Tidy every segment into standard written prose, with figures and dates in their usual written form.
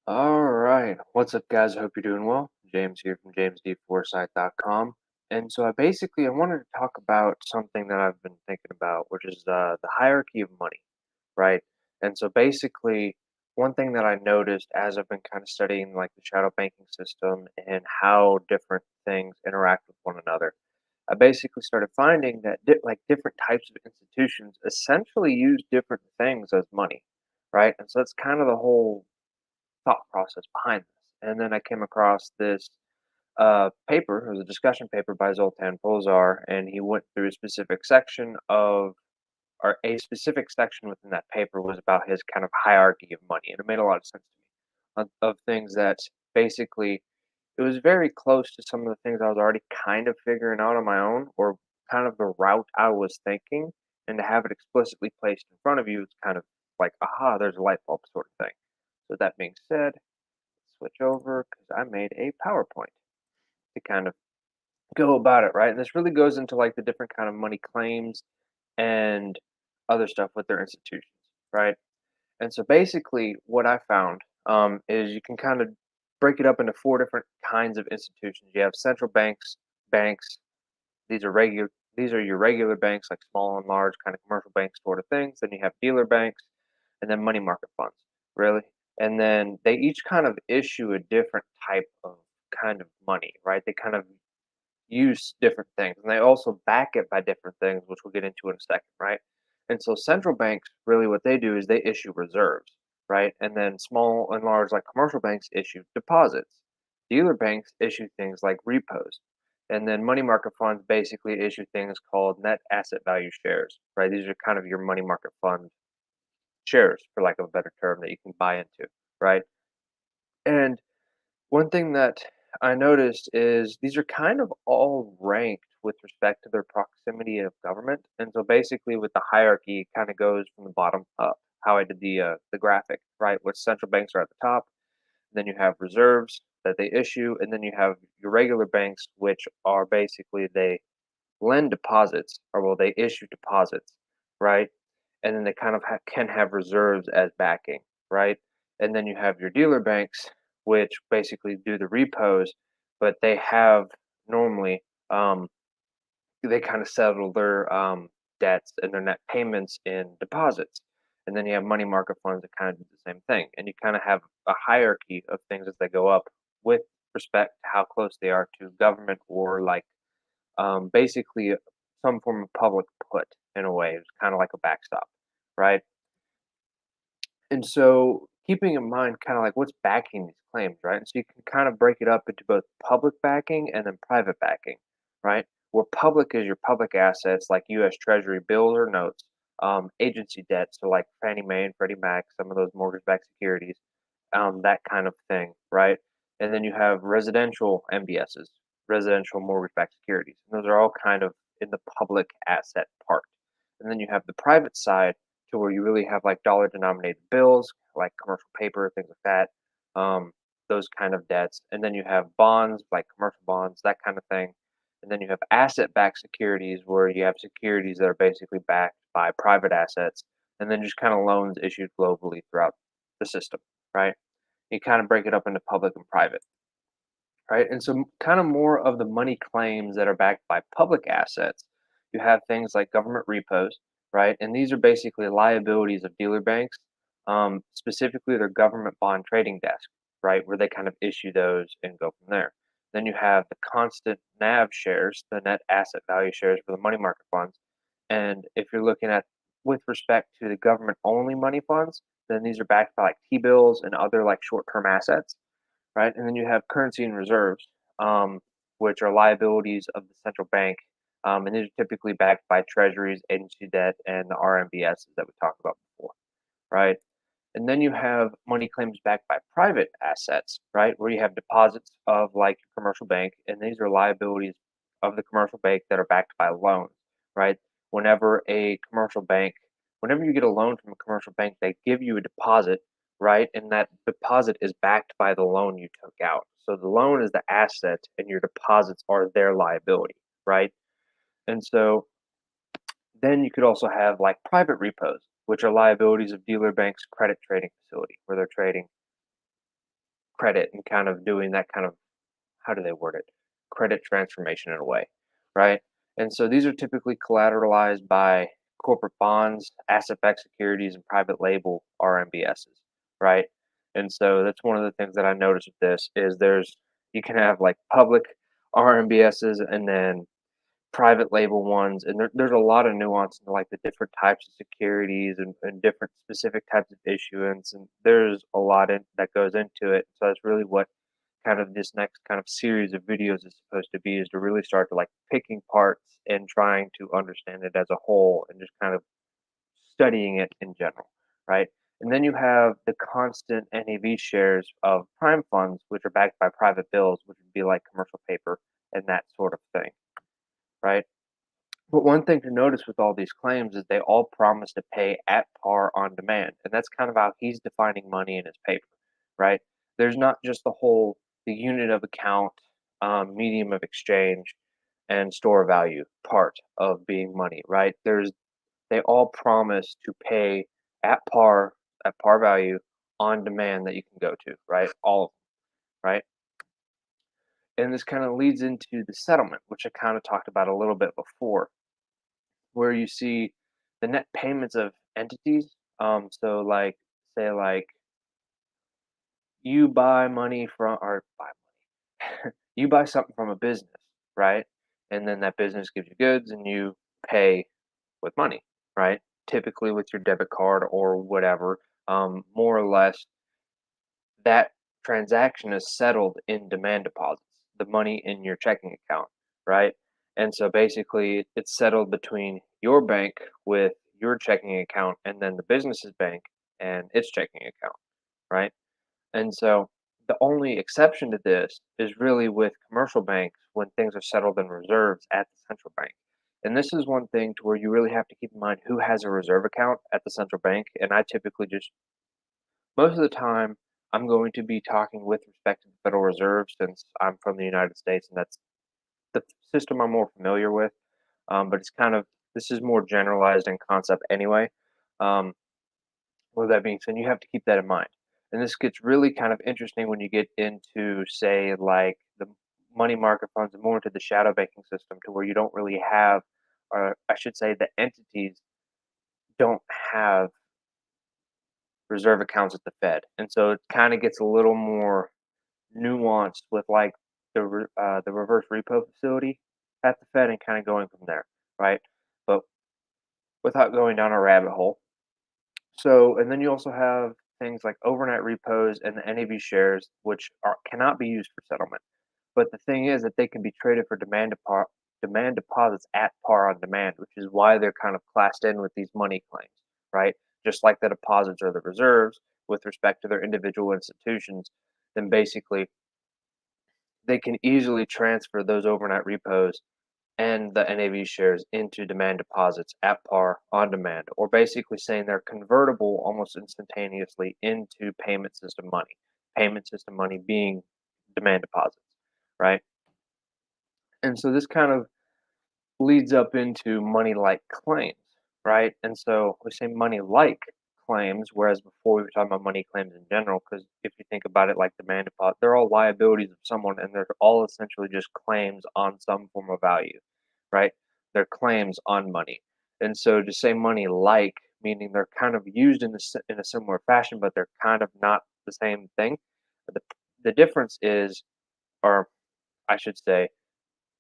All right. What's up, guys? I hope you're doing well. James here from jamesdforsythe.com. And so I wanted to talk about something that I've been thinking about, which is the hierarchy of money, right? And so basically, one thing that I noticed as I've been kind of studying like the shadow banking system and how different things interact with one another, I basically started finding that like different types of institutions essentially use different things as money, right? And so that's kind of the whole thought process behind this. And then I came across this paper. It was a discussion paper by Zoltan Pozsar, and he went through a specific section of, or a specific section within that paper was about his kind of hierarchy of money, and it made a lot of sense to me of things that basically it was very close to some of the things I was already kind of figuring out on my own, or kind of the route I was thinking, and to have it explicitly placed in front of you is kind of like, aha, there's a light bulb sort of thing. So that being said, switch over because I made a PowerPoint to kind of go about it, right? And this really goes into like the different kind of money claims and other stuff with their institutions, right? And so basically, what I found is you can kind of break it up into four different kinds of institutions. You have central banks, banks. These are regular. These are your regular banks, like small and large, kind of commercial banks, sort of things. Then you have dealer banks, and then money market funds, really. And then they each kind of issue a different type of kind of money, right? They kind of use different things, and they also back it by different things, which we'll get into in a second, right? And so central banks, really what they do is they issue reserves, right? And then small and large, like commercial banks, issue deposits. Dealer banks issue things like repos. And then money market funds basically issue things called net asset value shares, right? These are kind of your money market fund shares, for lack of a better term, that you can buy into, right? And one thing that I noticed is these are kind of all ranked with respect to their proximity of government. And so basically with the hierarchy, it kind of goes from the bottom up, how I did the graphic, right? Which central banks are at the top, then you have reserves that they issue, and then you have your regular banks, which are basically they lend deposits, or well, they issue deposits, right? And then they kind of can have reserves as backing, right? And then you have your dealer banks, which basically do the repos, but they have normally they kind of settle their debts and their net payments in deposits. And then you have money market funds that kind of do the same thing. And you kind of have a hierarchy of things as they go up with respect to how close they are to government or like basically some form of public put in a way. It's kind of like a backstop, right? And so keeping in mind kind of like what's backing these claims, right? And so you can kind of break it up into both public backing and then private backing, right? Where public is your public assets like US Treasury bills or notes, agency debt, so like Fannie Mae and Freddie Mac, some of those mortgage-backed securities, that kind of thing, right? And then you have residential MBSs, residential mortgage-backed securities. And those are all kind of in the public asset part. And then you have the private side to where you really have like dollar denominated bills, like commercial paper, things like that, those kind of debts. And then you have bonds, like commercial bonds, that kind of thing. And then you have asset backed securities where you have securities that are basically backed by private assets. And then just kind of loans issued globally throughout the system, right? You kind of break it up into public and private, right? And so, kind of more of the money claims that are backed by public assets, you have things like government repos, right? And these are basically liabilities of dealer banks, specifically their government bond trading desk, right? Where they kind of issue those and go from there. Then you have the constant NAV shares, the net asset value shares for the money market funds. And if you're looking at with respect to the government only money funds, then these are backed by like T bills and other like short term assets, right? And then you have currency and reserves, which are liabilities of the central bank, and these are typically backed by treasuries, agency debt, and the RMBS that we talked about before, right? And then you have money claims backed by private assets, right? Where you have deposits of like a commercial bank, and these are liabilities of the commercial bank that are backed by loans, right? Whenever a commercial bank, whenever you get a loan from a commercial bank, they give you a deposit, right? And that deposit is backed by the loan you took out. So the loan is the asset, and your deposits are their liability, right? And so then you could also have like private repos, which are liabilities of dealer banks' credit trading facility, where they're trading credit and kind of doing that kind of, how do they word it? Credit transformation in a way, right? And so these are typically collateralized by corporate bonds, asset-backed securities, and private label RMBSs, right? And so that's one of the things that I noticed with this is you can have like public RMBSs and then private label ones, and there's a lot of nuance in like the different types of securities and different specific types of issuance, and there's a lot that goes into it. So that's really what kind of this next kind of series of videos is supposed to be, is to really start to like picking parts and trying to understand it as a whole and just kind of studying it in general, right? And then you have the constant NAV shares of prime funds, which are backed by private bills, which would be like commercial paper and that sort of thing, right? But one thing to notice with all these claims is they all promise to pay at par on demand. And that's kind of how he's defining money in his paper, right? There's not just the unit of account, medium of exchange, and store value part of being money, right? They all promise to pay at par, at par value on demand that you can go to, right? All of them, right? And this kind of leads into the settlement, which I kind of talked about a little bit before, where you see the net payments of entities. So like say like you buy money from or buy you buy something from a business, right? And then that business gives you goods and you pay with money, right? Typically with your debit card or whatever. More or less that transaction is settled in demand deposits, the money in your checking account, right? And so basically, it's settled between your bank with your checking account and then the business's bank and its checking account, right? And so the only exception to this is really with commercial banks when things are settled in reserves at the central bank. And this is one thing to where you really have to keep in mind who has a reserve account at the central bank. And I typically just most of the time, I'm going to be talking with respect to the Federal Reserve since I'm from the United States and that's the system I'm more familiar with. But it's kind of, this is more generalized in concept anyway. Um, with that being said, you have to keep that in mind. And this gets really kind of interesting when you get into, say, like the money market funds and more into the shadow banking system to where you don't really have, or I should say, the entities don't have reserve accounts at the Fed. And so it kind of gets a little more nuanced with like the reverse repo facility at the Fed and kind of going from there, right? But without going down a rabbit hole. So, and then you also have things like overnight repos and the NAV shares, which cannot be used for settlement. But the thing is that they can be traded for demand deposits at par on demand, which is why they're kind of classed in with these money claims, right? Just like the deposits or the reserves with respect to their individual institutions, then basically they can easily transfer those overnight repos and the NAV shares into demand deposits at par on demand, or basically saying they're convertible almost instantaneously into payment system money. Payment system money being demand deposits, right? And so this kind of leads up into money-like claims, right? And so we say money-like claims, whereas before we were talking about money claims in general, because if you think about it like demand deposit, they're all liabilities of someone, and they're all essentially just claims on some form of value, right? They're claims on money. And so to say money-like, meaning they're kind of used in a similar fashion, but they're kind of not the same thing. The, the difference is, or I should say,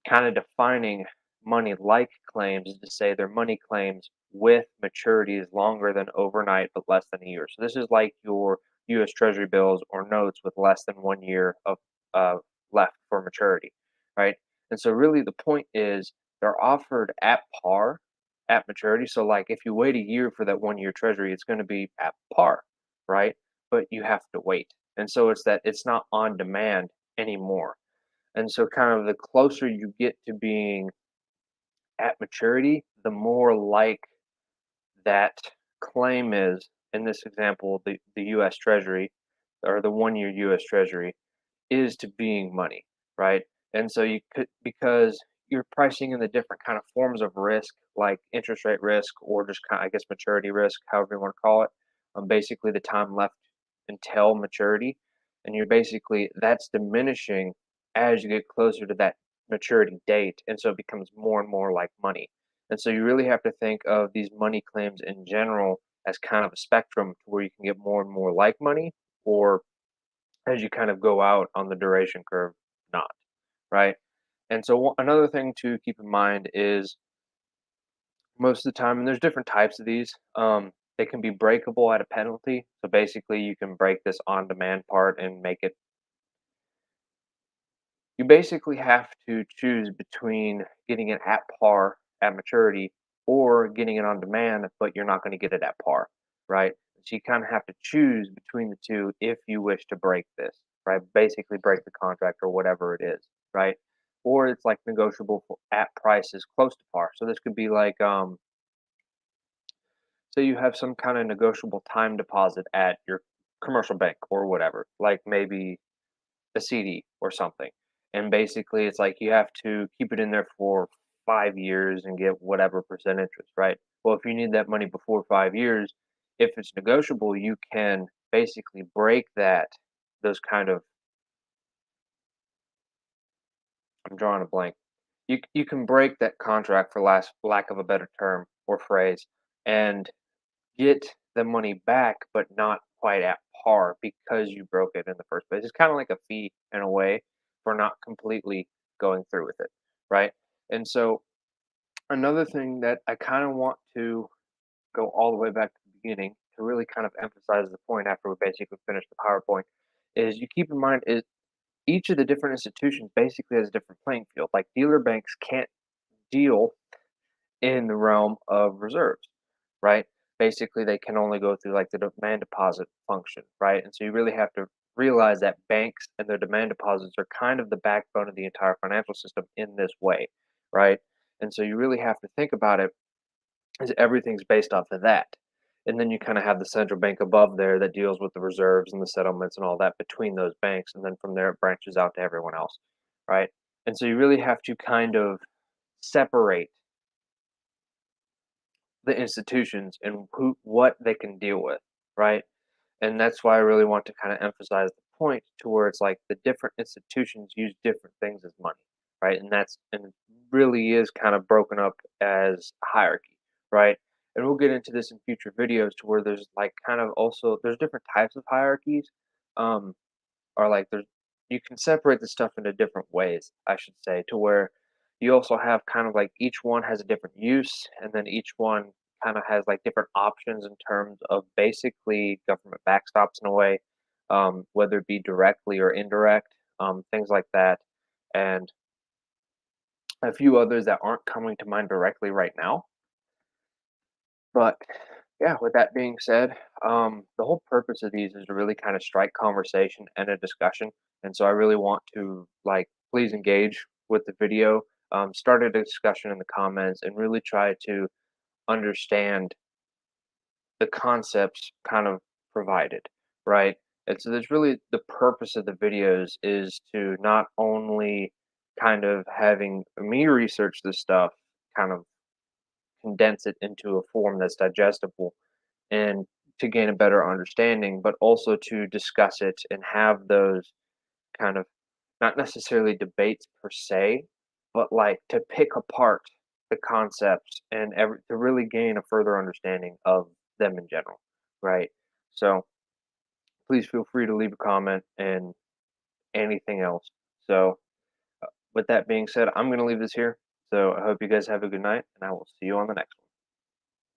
kind of defining money-like claims is to say they're money claims with maturities longer than overnight but less than a year. So this is like your U.S. Treasury bills or notes with less than 1 year of uh, left for maturity, right? And so really the point is they're offered at par at maturity. So like if you wait a year for that 1 year Treasury, it's going to be at par, right? But you have to wait. And so it's that it's not on demand anymore. And so kind of the closer you get to being at maturity, the more like that claim is, in this example, the US Treasury or the 1 year US Treasury is to being money, right? And so you could, because you're pricing in the different kind of forms of risk, like interest rate risk or just kind of, I guess, maturity risk, however you want to call it, basically the time left until maturity. And you're basically that's diminishing as you get closer to that maturity date, and so it becomes more and more like money. And so you really have to think of these money claims in general as kind of a spectrum to where you can get more and more like money, or as you kind of go out on the duration curve, not, right? And so another thing to keep in mind is most of the time, and there's different types of these, they can be breakable at a penalty. So basically, you can break this on demand part and make it you basically have to choose between getting it at par at maturity or getting it on demand, but you're not going to get it at par, right? So you kind of have to choose between the two if you wish to break this, right? Basically, break the contract or whatever it is, right? Or it's like negotiable at prices close to par. So this could be like, say you have some kind of negotiable time deposit at your commercial bank or whatever, like maybe a CD or something. And basically, it's like you have to keep it in there for 5 years and get whatever percent interest, right? Well, if you need that money before 5 years, if it's negotiable, you can basically break those kind of, I'm drawing a blank. You can break that contract for lack of a better term or phrase and get the money back, but not quite at par because you broke it in the first place. It's kind of like a fee in a way for not completely going through with it, right? And so another thing that I kind of want to go all the way back to the beginning to really kind of emphasize the point after we basically finish the PowerPoint is you keep in mind is each of the different institutions basically has a different playing field. Like dealer banks can't deal in the realm of reserves, right? Basically, they can only go through like the demand deposit function, right? And so you really have to realize that banks and their demand deposits are kind of the backbone of the entire financial system in this way, right? And so you really have to think about it as everything's based off of that. And then you kind of have the central bank above there that deals with the reserves and the settlements and all that between those banks. And then from there, it branches out to everyone else, right? And so you really have to kind of separate the institutions and what they can deal with, right? And that's why I really want to kind of emphasize the point to where it's like the different institutions use different things as money, right? And it really is kind of broken up as hierarchy, right? And we'll get into this in future videos to where there's like kind of also there's different types of hierarchies. Um, or like there's you can separate the stuff into different ways, I should say, to where you also have kind of like each one has a different use, and then each one kind of has like different options in terms of basically government backstops in a way, whether it be directly or indirect, things like that, and a few others that aren't coming to mind directly right now. But yeah, with that being said, the whole purpose of these is to really kind of strike conversation and a discussion. And so I really want to like please engage with the video, start a discussion in the comments, and really try to understand the concepts kind of provided, right? And so there's really the purpose of the videos is to not only kind of having me research this stuff, kind of condense it into a form that's digestible and to gain a better understanding, but also to discuss it and have those kind of not necessarily debates per se, but like to pick apart the concepts and to really gain a further understanding of them in general, right? So please feel free to leave a comment and anything else. So with that being said, I'm going to leave this here. So I hope you guys have a good night, and I will see you on the next one.